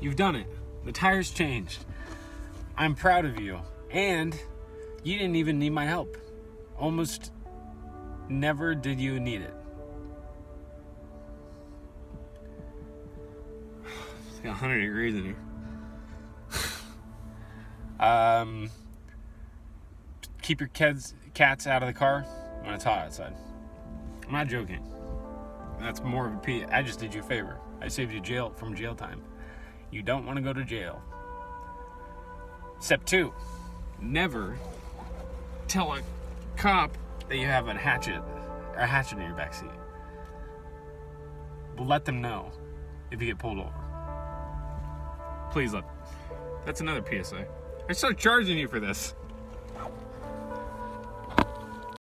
You've done it. The tire's changed. I'm proud of you. And you didn't even need my help. Almost never did you need it. It's got 100 degrees in here. Keep your cats out of the car when it's hot outside. I'm not joking. That's more of a I just did you a favor. I saved you from jail time. You don't want to go to jail. Step 2. Never tell a cop that you have a hatchet in your backseat. But let them know if you get pulled over. Please let. That's another PSA. I start charging you for this.